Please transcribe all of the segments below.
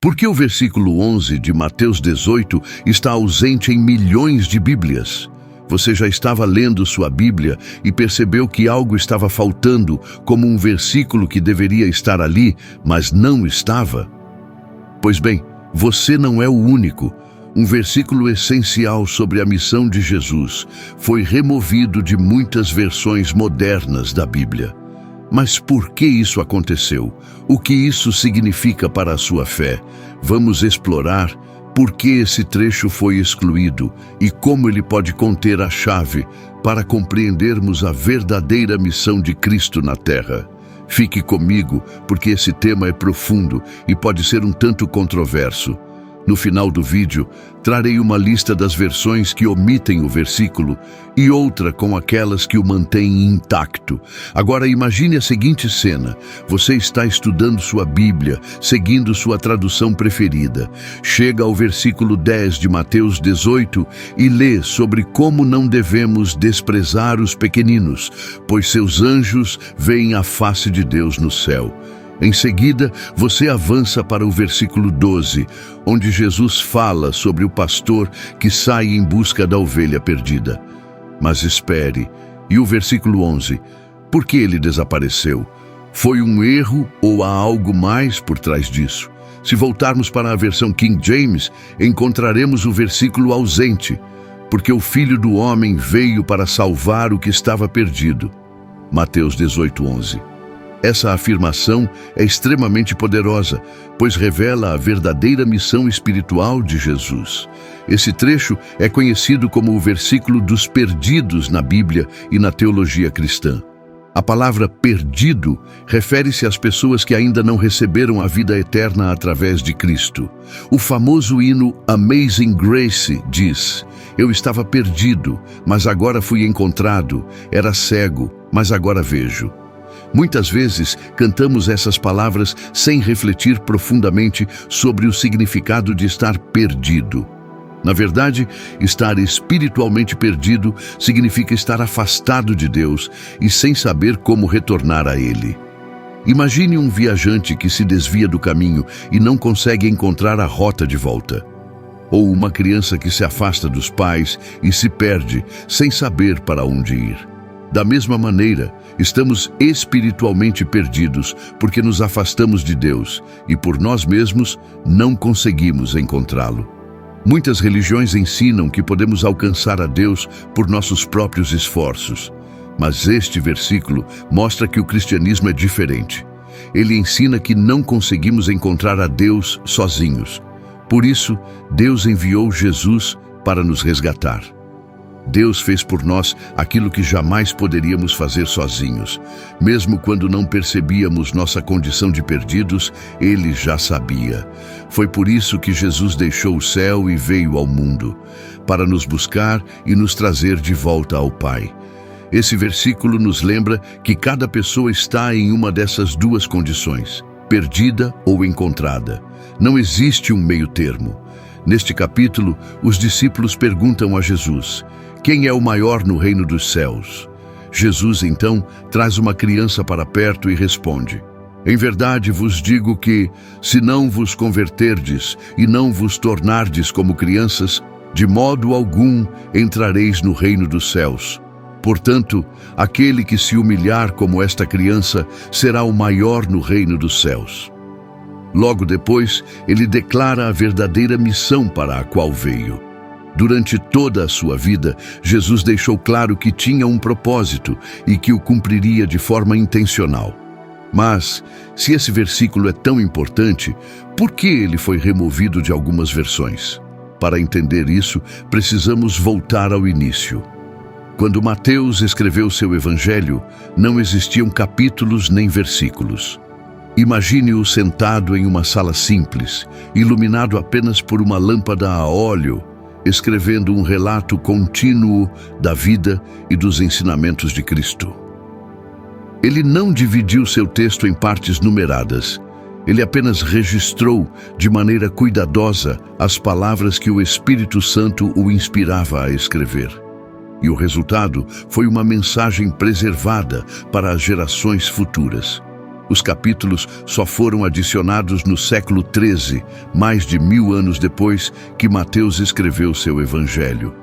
Por que o versículo 11 de Mateus 18 está ausente em milhões de Bíblias? Você já estava lendo sua Bíblia e percebeu que algo estava faltando, como um versículo que deveria estar ali, mas não estava? Pois bem, você não é o único. Um versículo essencial sobre a missão de Jesus foi removido de muitas versões modernas da Bíblia. Mas por que isso aconteceu? O que isso significa para a sua fé? Vamos explorar por que esse trecho foi excluído e como ele pode conter a chave para compreendermos a verdadeira missão de Cristo na Terra. Fique comigo, porque esse tema é profundo e pode ser um tanto controverso. No final do vídeo, trarei uma lista das versões que omitem o versículo e outra com aquelas que o mantêm intacto. Agora imagine a seguinte cena. Você está estudando sua Bíblia, seguindo sua tradução preferida. Chega ao versículo 10 de Mateus 18 e lê sobre como não devemos desprezar os pequeninos, pois seus anjos veem a face de Deus no céu. Em seguida, você avança para o versículo 12, onde Jesus fala sobre o pastor que sai em busca da ovelha perdida. Mas espere, e o versículo 11? Por que ele desapareceu? Foi um erro ou há algo mais por trás disso? Se voltarmos para a versão King James, encontraremos o versículo ausente, porque o Filho do Homem veio para salvar o que estava perdido. Mateus 18:11. Essa afirmação é extremamente poderosa, pois revela a verdadeira missão espiritual de Jesus. Esse trecho é conhecido como o versículo dos perdidos na Bíblia e na teologia cristã. A palavra perdido refere-se às pessoas que ainda não receberam a vida eterna através de Cristo. O famoso hino Amazing Grace diz: "Eu estava perdido, mas agora fui encontrado. Era cego, mas agora vejo." Muitas vezes cantamos essas palavras sem refletir profundamente sobre o significado de estar perdido. Na verdade, estar espiritualmente perdido significa estar afastado de Deus e sem saber como retornar a Ele. Imagine um viajante que se desvia do caminho e não consegue encontrar a rota de volta. Ou uma criança que se afasta dos pais e se perde sem saber para onde ir. Da mesma maneira, estamos espiritualmente perdidos porque nos afastamos de Deus e por nós mesmos não conseguimos encontrá-lo. Muitas religiões ensinam que podemos alcançar a Deus por nossos próprios esforços, mas este versículo mostra que o cristianismo é diferente. Ele ensina que não conseguimos encontrar a Deus sozinhos. Por isso, Deus enviou Jesus para nos resgatar. Deus fez por nós aquilo que jamais poderíamos fazer sozinhos. Mesmo quando não percebíamos nossa condição de perdidos, Ele já sabia. Foi por isso que Jesus deixou o céu e veio ao mundo, para nos buscar e nos trazer de volta ao Pai. Esse versículo nos lembra que cada pessoa está em uma dessas duas condições, perdida ou encontrada. Não existe um meio termo. Neste capítulo, os discípulos perguntam a Jesus: "Quem é o maior no reino dos céus?" Jesus, então, traz uma criança para perto e responde: "Em verdade vos digo que, se não vos converterdes e não vos tornardes como crianças, de modo algum entrareis no reino dos céus. Portanto, aquele que se humilhar como esta criança será o maior no reino dos céus." Logo depois, ele declara a verdadeira missão para a qual veio. Durante toda a sua vida, Jesus deixou claro que tinha um propósito e que o cumpriria de forma intencional. Mas, se esse versículo é tão importante, por que ele foi removido de algumas versões? Para entender isso, precisamos voltar ao início. Quando Mateus escreveu seu evangelho, não existiam capítulos nem versículos. Imagine-o sentado em uma sala simples, iluminado apenas por uma lâmpada a óleo, escrevendo um relato contínuo da vida e dos ensinamentos de Cristo. Ele não dividiu seu texto em partes numeradas. Ele apenas registrou, de maneira cuidadosa, as palavras que o Espírito Santo o inspirava a escrever. E o resultado foi uma mensagem preservada para as gerações futuras. Os capítulos só foram adicionados no século XIII, mais de 1000 anos depois que Mateus escreveu seu evangelho.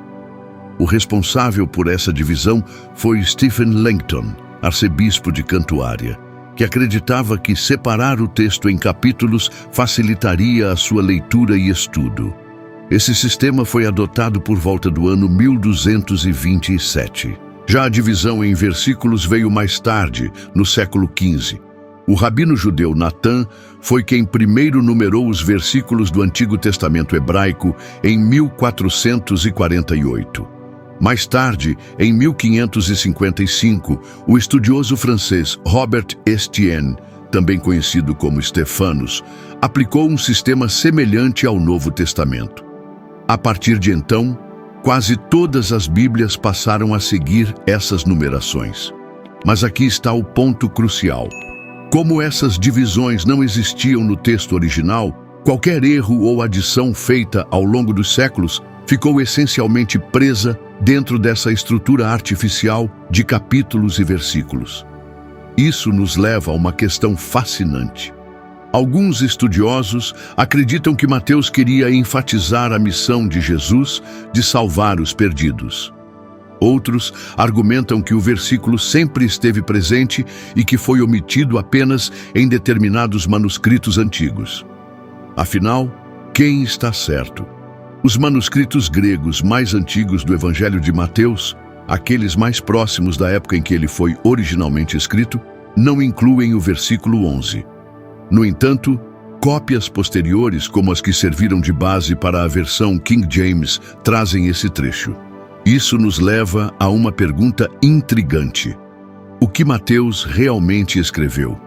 O responsável por essa divisão foi Stephen Langton, arcebispo de Cantuária, que acreditava que separar o texto em capítulos facilitaria a sua leitura e estudo. Esse sistema foi adotado por volta do ano 1227. Já a divisão em versículos veio mais tarde, no século XV. O rabino judeu Natan foi quem primeiro numerou os versículos do Antigo Testamento hebraico em 1448. Mais tarde, em 1555, o estudioso francês Robert Estienne, também conhecido como Stephanus, aplicou um sistema semelhante ao Novo Testamento. A partir de então, quase todas as Bíblias passaram a seguir essas numerações. Mas aqui está o ponto crucial. Como essas divisões não existiam no texto original, qualquer erro ou adição feita ao longo dos séculos ficou essencialmente presa dentro dessa estrutura artificial de capítulos e versículos. Isso nos leva a uma questão fascinante. Alguns estudiosos acreditam que Mateus queria enfatizar a missão de Jesus de salvar os perdidos. Outros argumentam que o versículo sempre esteve presente e que foi omitido apenas em determinados manuscritos antigos. Afinal, quem está certo? Os manuscritos gregos mais antigos do Evangelho de Mateus, aqueles mais próximos da época em que ele foi originalmente escrito, não incluem o versículo 11. No entanto, cópias posteriores, como as que serviram de base para a versão King James, trazem esse trecho. Isso nos leva a uma pergunta intrigante. O que Mateus realmente escreveu?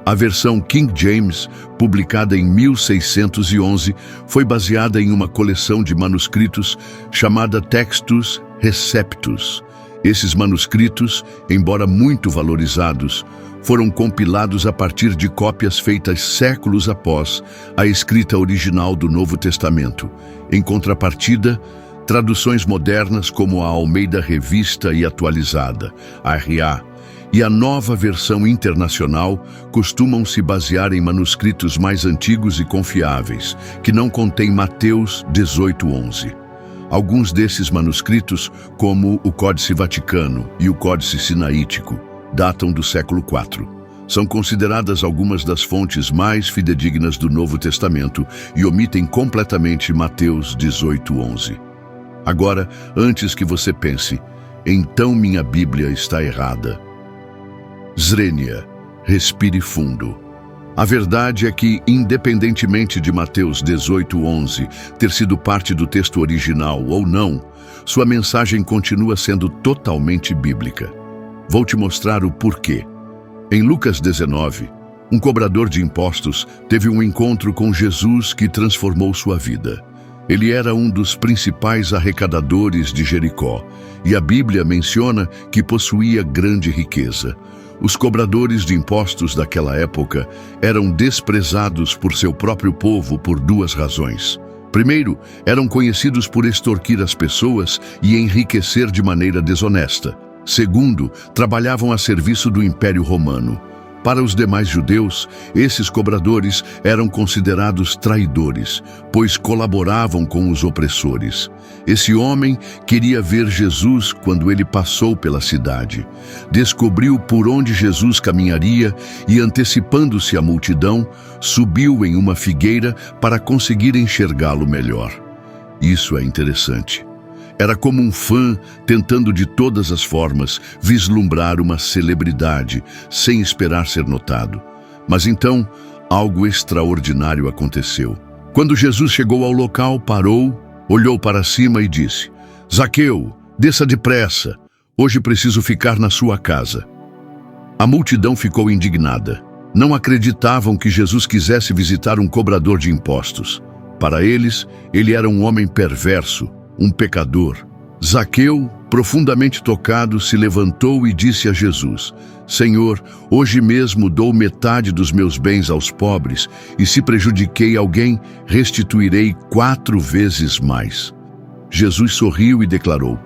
A versão King James, publicada em 1611, foi baseada em uma coleção de manuscritos chamada Textus Receptus. Esses manuscritos, embora muito valorizados, foram compilados a partir de cópias feitas séculos após a escrita original do Novo Testamento. Em contrapartida, traduções modernas como a Almeida Revista e Atualizada, RA, e a Nova Versão Internacional costumam se basear em manuscritos mais antigos e confiáveis, que não contêm Mateus 18:11. Alguns desses manuscritos, como o Códice Vaticano e o Códice Sinaítico, datam do século IV. São consideradas algumas das fontes mais fidedignas do Novo Testamento e omitem completamente Mateus 18:11. Agora, antes que você pense, então minha Bíblia está errada. Zrenia, respire fundo. A verdade é que, independentemente de Mateus 18:11 ter sido parte do texto original ou não, sua mensagem continua sendo totalmente bíblica. Vou te mostrar o porquê. Em Lucas 19, um cobrador de impostos teve um encontro com Jesus que transformou sua vida. Ele era um dos principais arrecadadores de Jericó, e a Bíblia menciona que possuía grande riqueza. Os cobradores de impostos daquela época eram desprezados por seu próprio povo por duas razões. Primeiro, eram conhecidos por extorquir as pessoas e enriquecer de maneira desonesta. Segundo, trabalhavam a serviço do Império Romano. Para os demais judeus, esses cobradores eram considerados traidores, pois colaboravam com os opressores. Esse homem queria ver Jesus quando ele passou pela cidade. Descobriu por onde Jesus caminharia e, antecipando-se à multidão, subiu em uma figueira para conseguir enxergá-lo melhor. Isso é interessante. Era como um fã tentando de todas as formas vislumbrar uma celebridade, sem esperar ser notado. Mas então, algo extraordinário aconteceu. Quando Jesus chegou ao local, parou, olhou para cima e disse: "Zaqueu, desça depressa, hoje preciso ficar na sua casa." A multidão ficou indignada. Não acreditavam que Jesus quisesse visitar um cobrador de impostos. Para eles, ele era um homem perverso, um pecador. Zaqueu, profundamente tocado, se levantou e disse a Jesus: "Senhor, hoje mesmo dou metade dos meus bens aos pobres, e se prejudiquei alguém, restituirei 4 vezes mais." Jesus sorriu e declarou: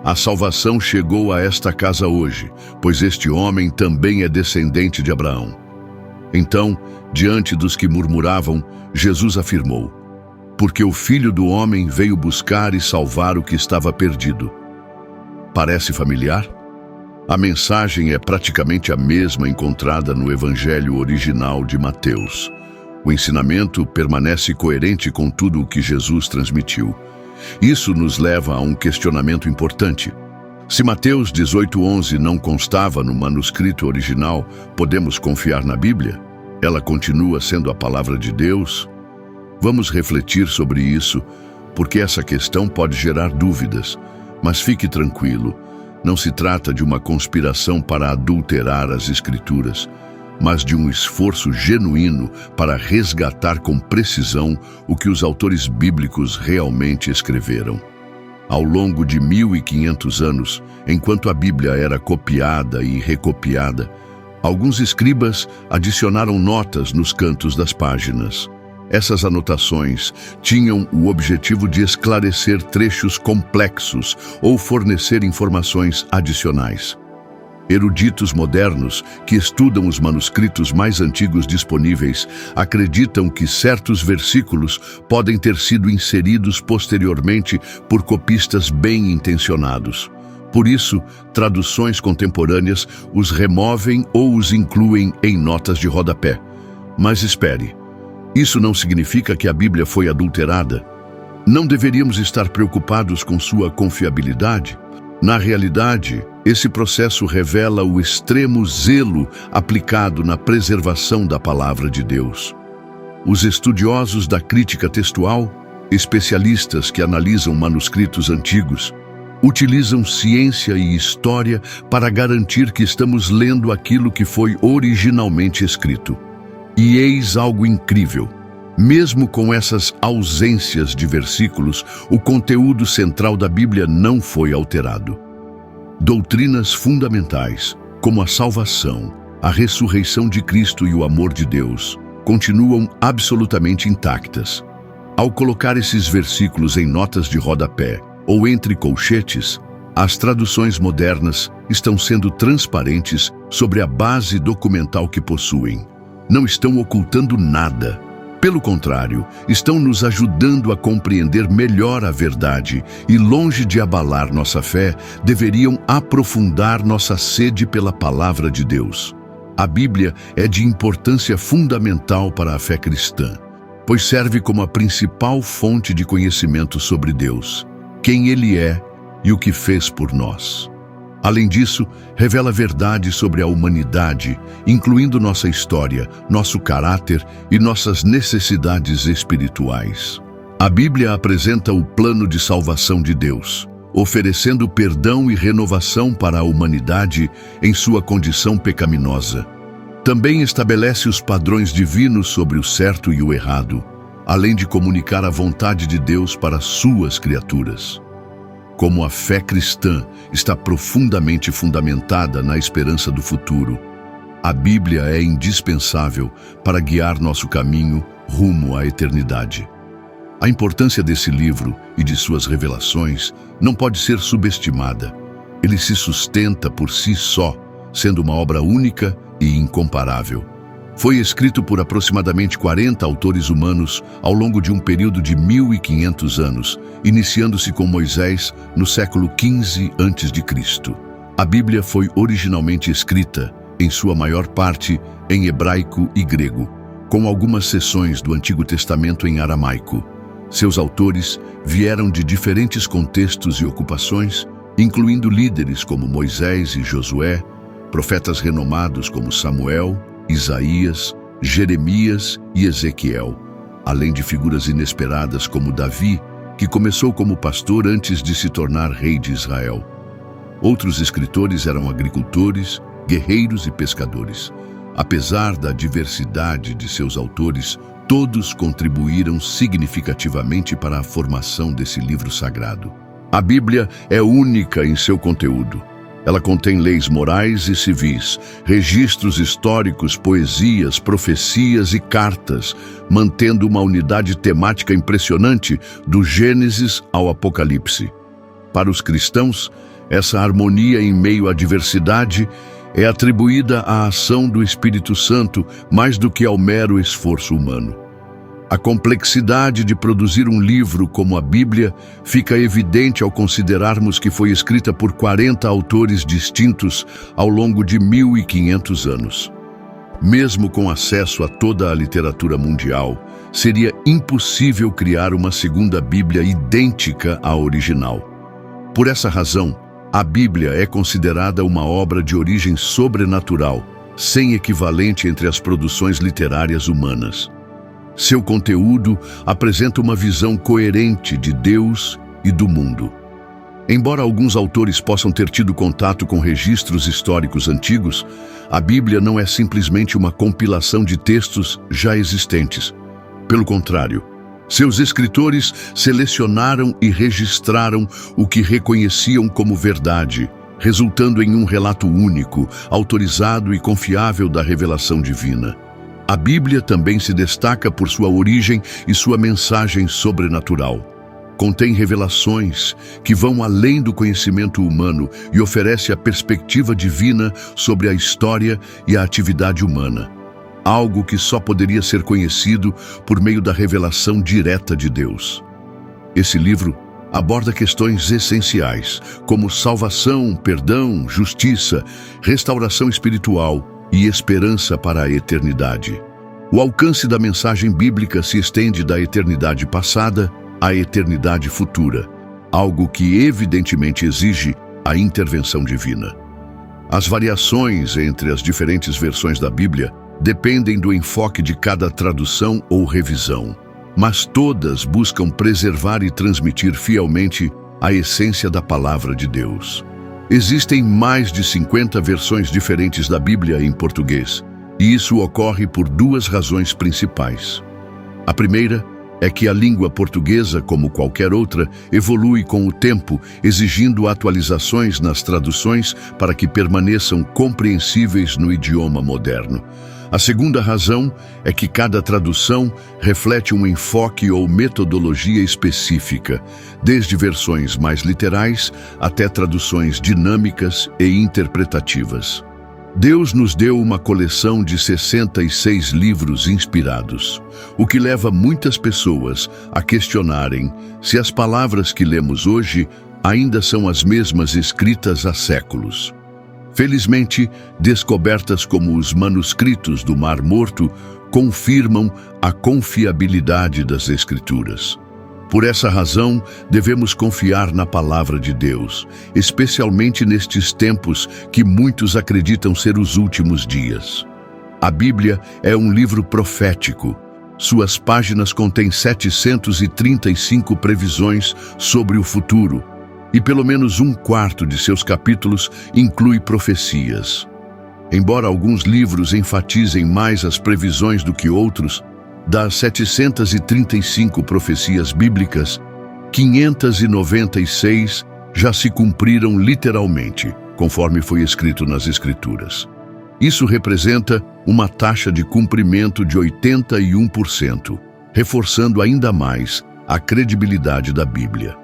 "A salvação chegou a esta casa hoje, pois este homem também é descendente de Abraão. Então, diante dos que murmuravam, Jesus afirmou: porque o Filho do Homem veio buscar e salvar o que estava perdido. Parece familiar? A mensagem é praticamente a mesma encontrada no Evangelho original de Mateus. O ensinamento permanece coerente com tudo o que Jesus transmitiu. Isso nos leva a um questionamento importante. Se Mateus 18:11 não constava no manuscrito original, podemos confiar na Bíblia? Ela continua sendo a palavra de Deus? Vamos refletir sobre isso, porque essa questão pode gerar dúvidas. Mas fique tranquilo, não se trata de uma conspiração para adulterar as Escrituras, mas de um esforço genuíno para resgatar com precisão o que os autores bíblicos realmente escreveram. Ao longo de 1500 anos, enquanto a Bíblia era copiada e recopiada, alguns escribas adicionaram notas nos cantos das páginas. Essas anotações tinham o objetivo de esclarecer trechos complexos ou fornecer informações adicionais. Eruditos modernos que estudam os manuscritos mais antigos disponíveis acreditam que certos versículos podem ter sido inseridos posteriormente por copistas bem intencionados. Por isso, traduções contemporâneas os removem ou os incluem em notas de rodapé. Mas espere, isso não significa que a Bíblia foi adulterada. Não deveríamos estar preocupados com sua confiabilidade? Na realidade, esse processo revela o extremo zelo aplicado na preservação da palavra de Deus. Os estudiosos da crítica textual, especialistas que analisam manuscritos antigos, utilizam ciência e história para garantir que estamos lendo aquilo que foi originalmente escrito. E eis algo incrível. Mesmo com essas ausências de versículos, o conteúdo central da Bíblia não foi alterado. Doutrinas fundamentais, como a salvação, a ressurreição de Cristo e o amor de Deus, continuam absolutamente intactas. Ao colocar esses versículos em notas de rodapé ou entre colchetes, as traduções modernas estão sendo transparentes sobre a base documental que possuem. Não estão ocultando nada. Pelo contrário, estão nos ajudando a compreender melhor a verdade e, longe de abalar nossa fé, deveriam aprofundar nossa sede pela palavra de Deus. A Bíblia é de importância fundamental para a fé cristã, pois serve como a principal fonte de conhecimento sobre Deus, quem Ele é e o que fez por nós. Além disso, revela verdade sobre a humanidade, incluindo nossa história, nosso caráter e nossas necessidades espirituais. A Bíblia apresenta o plano de salvação de Deus, oferecendo perdão e renovação para a humanidade em sua condição pecaminosa. Também estabelece os padrões divinos sobre o certo e o errado, além de comunicar a vontade de Deus para suas criaturas. Como a fé cristã está profundamente fundamentada na esperança do futuro, a Bíblia é indispensável para guiar nosso caminho rumo à eternidade. A importância desse livro e de suas revelações não pode ser subestimada. Ele se sustenta por si só, sendo uma obra única e incomparável. Foi escrito por aproximadamente 40 autores humanos ao longo de um período de 1500 anos, iniciando-se com Moisés no século XV a.C. A Bíblia foi originalmente escrita, em sua maior parte, em hebraico e grego, com algumas seções do Antigo Testamento em aramaico. Seus autores vieram de diferentes contextos e ocupações, incluindo líderes como Moisés e Josué, profetas renomados como Samuel, Isaías, Jeremias e Ezequiel, além de figuras inesperadas como Davi, que começou como pastor antes de se tornar rei de Israel. Outros escritores eram agricultores, guerreiros e pescadores. Apesar da diversidade de seus autores, todos contribuíram significativamente para a formação desse livro sagrado. A Bíblia é única em seu conteúdo. Ela contém leis morais e civis, registros históricos, poesias, profecias e cartas, mantendo uma unidade temática impressionante do Gênesis ao Apocalipse. Para os cristãos, essa harmonia em meio à diversidade é atribuída à ação do Espírito Santo mais do que ao mero esforço humano. A complexidade de produzir um livro como a Bíblia fica evidente ao considerarmos que foi escrita por 40 autores distintos ao longo de 1500 anos. Mesmo com acesso a toda a literatura mundial, seria impossível criar uma segunda Bíblia idêntica à original. Por essa razão, a Bíblia é considerada uma obra de origem sobrenatural, sem equivalente entre as produções literárias humanas. Seu conteúdo apresenta uma visão coerente de Deus e do mundo. Embora alguns autores possam ter tido contato com registros históricos antigos, a Bíblia não é simplesmente uma compilação de textos já existentes. Pelo contrário, seus escritores selecionaram e registraram o que reconheciam como verdade, resultando em um relato único, autorizado e confiável da revelação divina. A Bíblia também se destaca por sua origem e sua mensagem sobrenatural. Contém revelações que vão além do conhecimento humano e oferece a perspectiva divina sobre a história e a atividade humana, algo que só poderia ser conhecido por meio da revelação direta de Deus. Esse livro aborda questões essenciais, como salvação, perdão, justiça, restauração espiritual e esperança para a eternidade. O alcance da mensagem bíblica se estende da eternidade passada à eternidade futura, algo que evidentemente exige a intervenção divina. As variações entre as diferentes versões da Bíblia dependem do enfoque de cada tradução ou revisão, mas todas buscam preservar e transmitir fielmente a essência da palavra de Deus. Existem mais de 50 versões diferentes da Bíblia em português, e isso ocorre por duas razões principais. A primeira é que a língua portuguesa, como qualquer outra, evolui com o tempo, exigindo atualizações nas traduções para que permaneçam compreensíveis no idioma moderno. A segunda razão é que cada tradução reflete um enfoque ou metodologia específica, desde versões mais literais até traduções dinâmicas e interpretativas. Deus nos deu uma coleção de 66 livros inspirados, o que leva muitas pessoas a questionarem se as palavras que lemos hoje ainda são as mesmas escritas há séculos. Felizmente, descobertas como os manuscritos do Mar Morto confirmam a confiabilidade das Escrituras. Por essa razão, devemos confiar na palavra de Deus, especialmente nestes tempos que muitos acreditam ser os últimos dias. A Bíblia é um livro profético. Suas páginas contêm 735 previsões sobre o futuro, e pelo menos um quarto de seus capítulos inclui profecias. Embora alguns livros enfatizem mais as previsões do que outros, das 735 profecias bíblicas, 596 já se cumpriram literalmente, conforme foi escrito nas Escrituras. Isso representa uma taxa de cumprimento de 81%, reforçando ainda mais a credibilidade da Bíblia.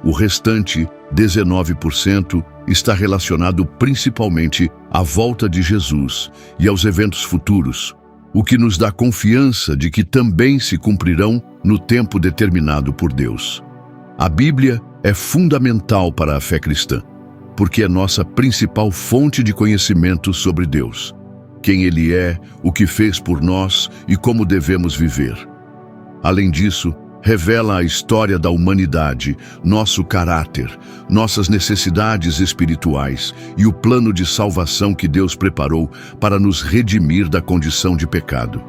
O restante, 19%, está relacionado principalmente à volta de Jesus e aos eventos futuros, o que nos dá confiança de que também se cumprirão no tempo determinado por Deus. A Bíblia é fundamental para a fé cristã, porque é nossa principal fonte de conhecimento sobre Deus, quem Ele é, o que fez por nós e como devemos viver. Além disso, revela a história da humanidade, nosso caráter, nossas necessidades espirituais e o plano de salvação que Deus preparou para nos redimir da condição de pecado.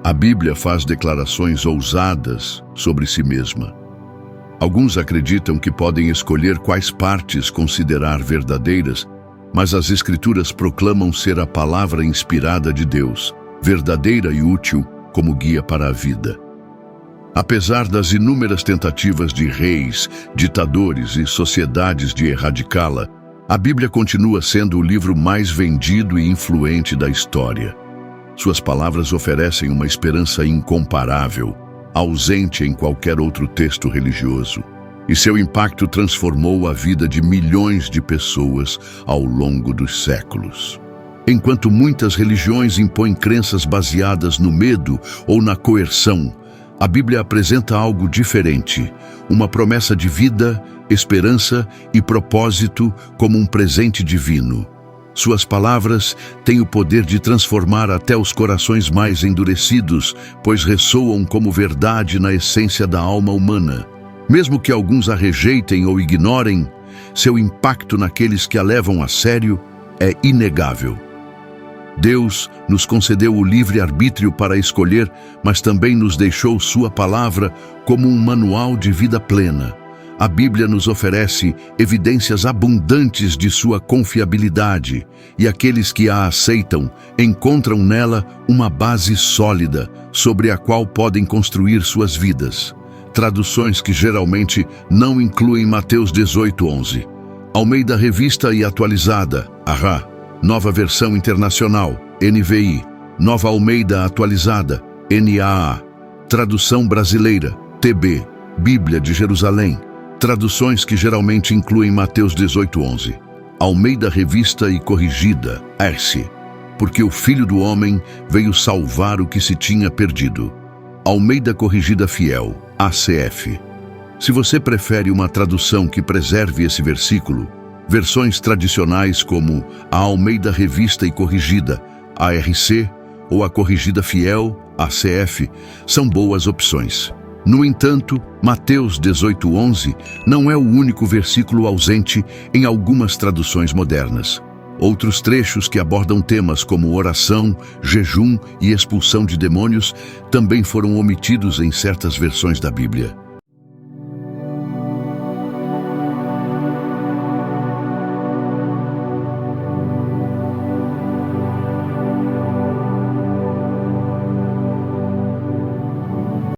A Bíblia faz declarações ousadas sobre si mesma. Alguns acreditam que podem escolher quais partes considerar verdadeiras, mas as Escrituras proclamam ser a palavra inspirada de Deus, verdadeira e útil como guia para a vida. Apesar das inúmeras tentativas de reis, ditadores e sociedades de erradicá-la, a Bíblia continua sendo o livro mais vendido e influente da história. Suas palavras oferecem uma esperança incomparável, ausente em qualquer outro texto religioso, e seu impacto transformou a vida de milhões de pessoas ao longo dos séculos. Enquanto muitas religiões impõem crenças baseadas no medo ou na coerção, a Bíblia apresenta algo diferente, uma promessa de vida, esperança e propósito como um presente divino. Suas palavras têm o poder de transformar até os corações mais endurecidos, pois ressoam como verdade na essência da alma humana. Mesmo que alguns a rejeitem ou ignorem, seu impacto naqueles que a levam a sério é inegável. Deus nos concedeu o livre-arbítrio para escolher, mas também nos deixou sua palavra como um manual de vida plena. A Bíblia nos oferece evidências abundantes de sua confiabilidade, e aqueles que a aceitam encontram nela uma base sólida sobre a qual podem construir suas vidas. Traduções que geralmente não incluem Mateus 18:11. Almeida Revista e Atualizada, ARA. Nova Versão Internacional, NVI. Nova Almeida Atualizada, NAA. Tradução Brasileira, TB. Bíblia de Jerusalém. Traduções que geralmente incluem Mateus 18:11. Almeida Revista e Corrigida, RC. Porque o Filho do Homem veio salvar o que se tinha perdido. Almeida Corrigida Fiel, ACF. Se você prefere uma tradução que preserve esse versículo, versões tradicionais como a Almeida Revista e Corrigida, ARC, ou a Corrigida Fiel, ACF, são boas opções. No entanto, Mateus 18:11 não é o único versículo ausente em algumas traduções modernas. Outros trechos que abordam temas como oração, jejum e expulsão de demônios também foram omitidos em certas versões da Bíblia.